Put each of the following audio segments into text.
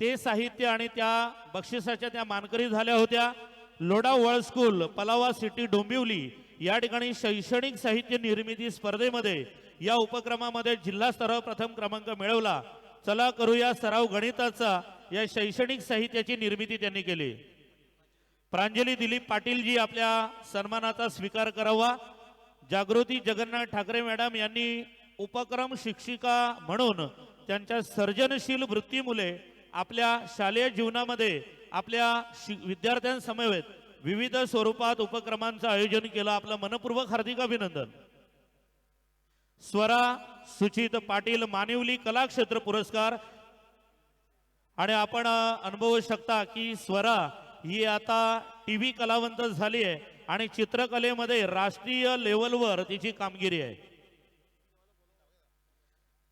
ते साहित्य आणि त्या बक्षिसाच्या त्या मानकरी झाल्या होत्या। Lodha world school Pallava city Dombivli या ठिकाणी शैक्षणिक साहित्य निर्मिती स्पर्धेमध्ये या उपक्रमामध्ये जिल्हा स्तरावर प्रथम क्रमांक मिळवला। चला करूया सराव गणिताचा। या शैक्षणिक साहित्याची निर्मिती त्यांनी केली। प्रांजली दिलीप पाटील जी आपल्या सन्मानाचा स्वीकार करावा। जागृती जगन्नाथ ठाकरे मॅडम यांनी उपक्रम शिक्षिका म्हणून त्यांच्या सर्जनशील वृत्तीमुळे आपल्या शालेय जीवनामध्ये आपल्या विद्यार्थ्यांसमवेत विविध स्वरूपात उपक्रमांचं आयोजन केलं। आपलं मनपूर्वक हार्दिक अभिनंदन। स्वरा सुचित पाटील मानिवली कला क्षेत्र पुरस्कार। आणि आपण अनुभवू शकता की स्वरा ही आता टीव्ही कलावंत झाली आहे आणि चित्रकलेमध्ये राष्ट्रीय लेवलवर तिची कामगिरी आहे।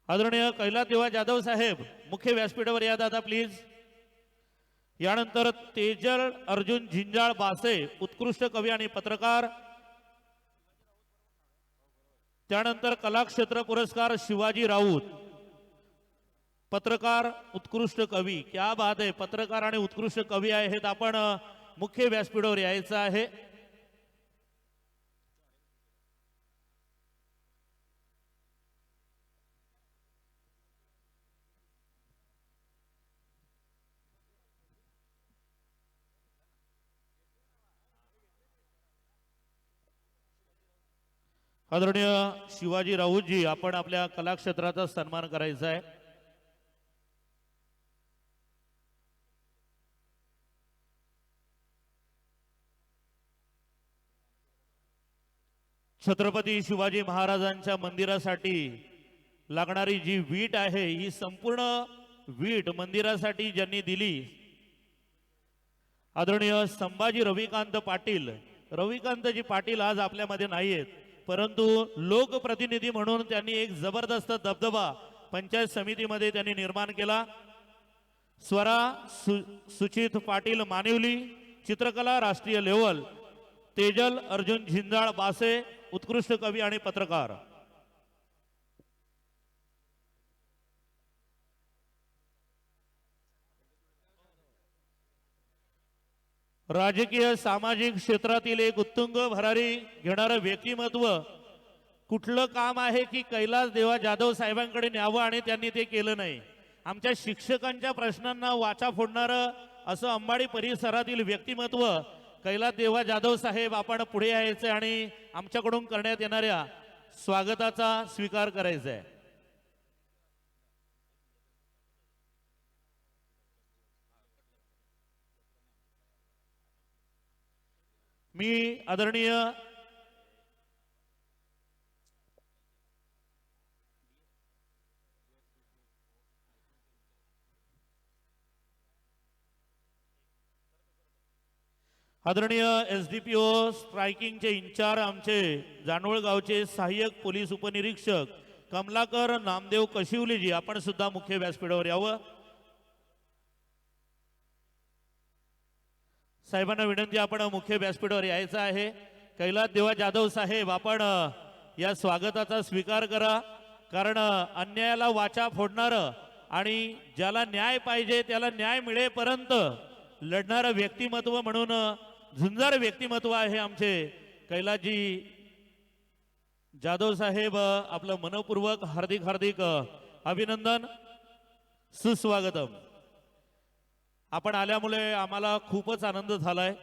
आदरणीय कैलास देवा जाधव साहेब मुख्य व्यासपीठावर या दादा प्लीज। यानंतर तेजल अर्जुन झिंजाळ बासे उत्कृष्ट कवी आणि पत्रकार। त्यानंतर कला क्षेत्र पुरस्कार शिवाजी राऊत पत्रकार उत्कृष्ट कवी। क्या बात आहे, पत्रकार आणि उत्कृष्ट कवी आहेत। आपण मुख्य व्यासपीठावर यायचं आहे। आदरणीय शिवाजी राऊतजी आपण आपल्या कला क्षेत्राचा सन्मान करायचा आहे। छत्रपती शिवाजी महाराजांच्या मंदिरासाठी लागणारी जी वीट आहे ही संपूर्ण वीट मंदिरासाठी ज्यांनी दिली आदरणीय संभाजी रविकांत पाटील। रविकांतजी पाटील आज आपल्यामध्ये नाहीयेत, परंतु लोकप्रतिनिधी म्हणून त्यांनी एक जबरदस्त दबदबा पंचायत समितीमध्ये त्यांनी निर्माण केला। स्वरा सुचित पाटील मानिवली चित्रकला राष्ट्रीय लेवल। तेजल अर्जुन झिंजाळ बासे उत्कृष्ट कवी आणि पत्रकार। राजकीय सामाजिक क्षेत्रातील एक उत्तुंग भरारी घेणारं व्यक्तिमत्व। कुठलं काम आहे की कैलास देवा जाधव साहेबांकडे न्यावं आणि त्यांनी ते केलं नाही। आमच्या शिक्षकांच्या प्रश्नांना वाचा फोडणारं असं अंबाडी परिसरातील व्यक्तिमत्व कैलास देवा जाधव साहेब आपण पुढे यायचे आणि आमच्याकडून करण्यात येणाऱ्या स्वागताचा स्वीकार करायचा आहे। मी आदरणीय एसडीपीओ स्ट्रायकिंगचे इंचार्ज आमचे जानोळगावचे सहाय्यक पोलीस उपनिरीक्षक कमलाकर नामदेव कशिवलीजी आपण सुद्धा मुख्य व्यासपीठावर यावं। साहेबांना विनंती आपण मुख्य व्यासपीठावर यायचं आहे। कैलास देवा जाधव साहेब आपण या स्वागताचा स्वीकार करा, कारण अन्यायाला वाचा फोडणारं आणि ज्याला न्याय पाहिजे त्याला न्याय मिळेपर्यंत लढणारं व्यक्तिमत्व म्हणून झुंजार व्यक्तिमत्व आहे आमचे कैलासजी जाधव साहेब। आपलं मनपूर्वक हार्दिक हार्दिक अभिनंदन सुस्वागतम। आपण आल्यामुळे आम्हाला खूपच आनंद झालाय।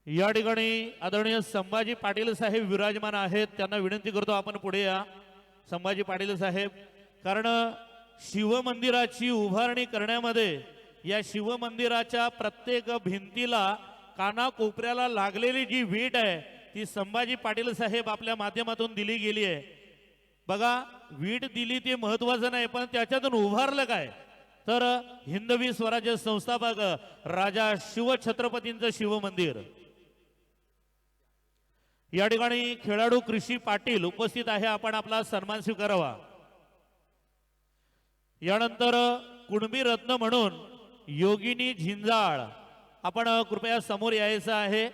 या ठिकाणी आदरणीय संभाजी पाटील साहेब विराजमान आहेत, त्यांना विनंती करतो आपण पुढे या संभाजी पाटील साहेब। कारण शिवमंदिराची उभारणी करण्यामध्ये या शिवमंदिराच्या प्रत्येक भिंतीला कानाकोपऱ्याला लागलेली जी वीट आहे ती संभाजी पाटील साहेब आपल्या माध्यमातून दिली गेली आहे। बघा वीट दिली ते महत्वाचं नाही, पण त्याच्यातून उभारलं काय तर हिंदवी स्वराज्य संस्थापक राजा शिवछत्रपतींचं शिवमंदिर। या ठिकाणी खेळाडू कृषी पाटील उपस्थित आहे, आपण आपला सन्मान स्वीकारावा। यानंतर कुणबी रत्न म्हणून योगिनी झिंजाळ आपण कृपया समोर यायचं आहे,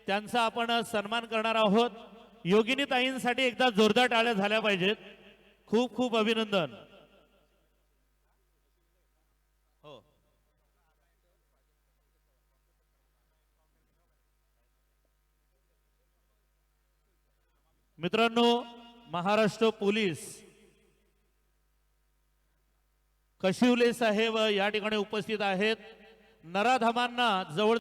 त्यांचा आपण सन्मान करणार आहोत. योगिनी ताईंसाठी एकदा जोरदार टाळ्या झाल्या पाहिजेत. खूप खूप अभिनंदन. हो, मित्रांनो, महाराष्ट्र पोलीस कशिवले साहेब या ठिकाणी उपस्थित आहेत. नराधमांना जवळ